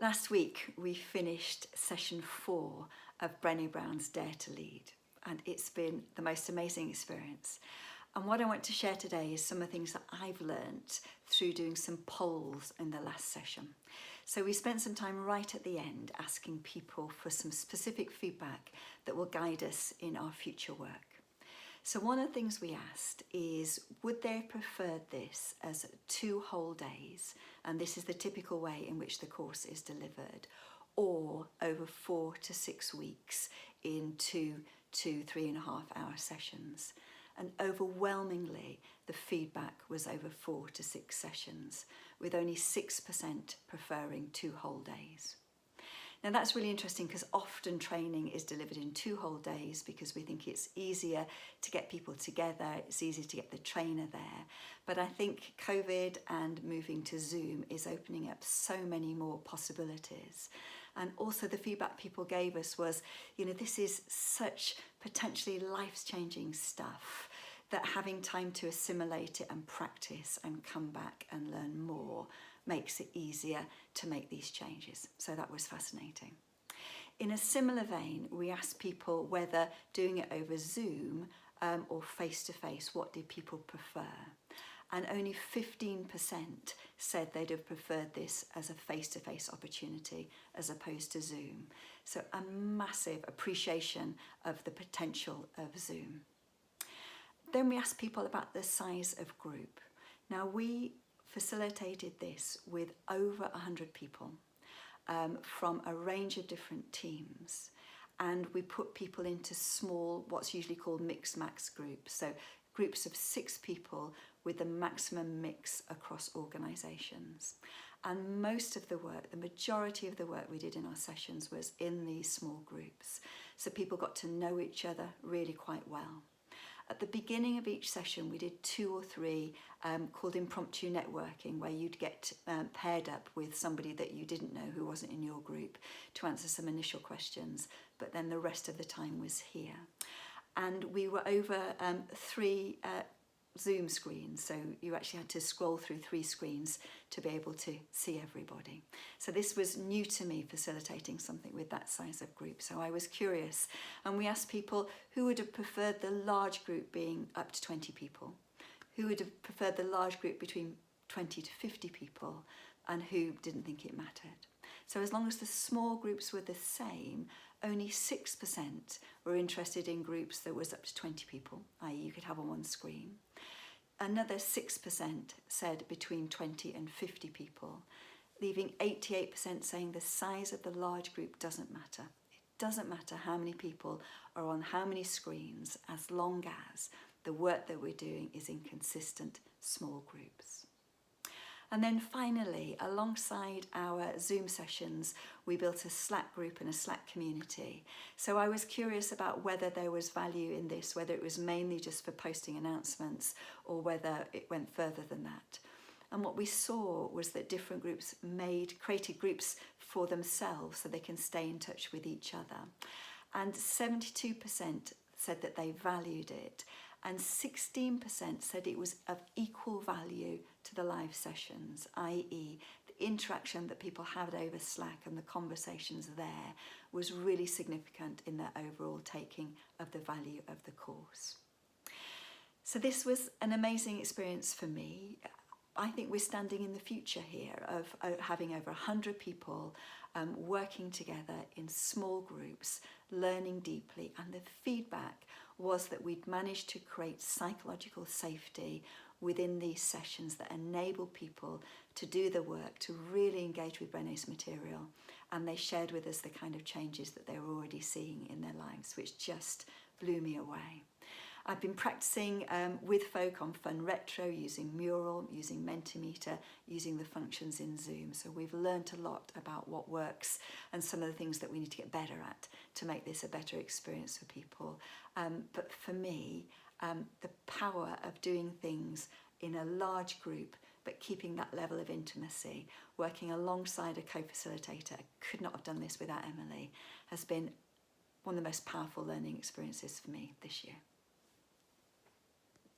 Last week we finished session 4 of Brené Brown's Dare to Lead, and it's been the most amazing experience. And what I want to share today is some of the things that I've learnt through doing some polls in the last session. So we spent some time right at the end asking people for some specific feedback that will guide us in our future work. So one of the things we asked is, would they have preferred this as 2 whole days, and this is the typical way in which the course is delivered, or over 4 to 6 weeks in 2 to 3.5 hour sessions. And overwhelmingly, the feedback was over 4 to 6 sessions, with only 6% preferring 2 whole days. Now that's really interesting because often training is delivered in 2 whole days because we think it's easier to get people together, it's easier to get the trainer there. But I think COVID and moving to Zoom is opening up so many more possibilities. And also the feedback people gave us was, this is such potentially life-changing stuff that having time to assimilate it and practice and come back and learn more makes it easier to make these changes. So that was fascinating. In a similar vein, we asked people whether doing it over Zoom or face-to-face, what did people prefer? And only 15% said they'd have preferred this as a face-to-face opportunity as opposed to Zoom. So a massive appreciation of the potential of Zoom. Then we asked people about the size of group. Now we facilitated this with over 100 people from a range of different teams, and we put people into small, what's usually called mix-max groups, so groups of 6 people with the maximum mix across organisations. And most of the work, the majority of the work we did in our sessions was in these small groups, so people got to know each other really quite well. At the beginning of each session, we did 2 or 3 called impromptu networking, where you'd get paired up with somebody that you didn't know who wasn't in your group to answer some initial questions, but then the rest of the time was here. And we were over 3 Zoom screens, so you actually had to scroll through 3 screens to be able to see everybody. So this was new to me, facilitating something with that size of group, so I was curious. And we asked people who would have preferred the large group being up to 20 people, who would have preferred the large group between 20 to 50 people, and who didn't think it mattered. So as long as the small groups were the same, only 6% were interested in groups that was up to 20 people, i.e. you could have on one screen. Another 6% said between 20 and 50 people, leaving 88% saying the size of the large group doesn't matter. It doesn't matter how many people are on how many screens, as long as the work that we're doing is in consistent small groups. And then finally, alongside our Zoom sessions, we built a Slack group and a Slack community. So I was curious about whether there was value in this, whether it was mainly just for posting announcements or whether it went further than that. And what we saw was that different groups created groups for themselves so they can stay in touch with each other. And 72% said that they valued it, and 16% said it was of equal value to the live sessions, i.e. the interaction that people had over Slack and the conversations there was really significant in their overall taking of the value of the course. So this was an amazing experience for me. I think we're standing in the future here of having over 100 people working together in small groups, learning deeply, and the feedback was that we'd managed to create psychological safety within these sessions that enable people to do the work, to really engage with Brené's material, and they shared with us the kind of changes that they were already seeing in their lives, which just blew me away. I've been practicing with folk on Fun Retro, using Mural, using Mentimeter, using the functions in Zoom. So we've learnt a lot about what works and some of the things that we need to get better at to make this a better experience for people. But for me, the power of doing things in a large group, but keeping that level of intimacy, working alongside a co-facilitator, I could not have done this without Emily, has been one of the most powerful learning experiences for me this year.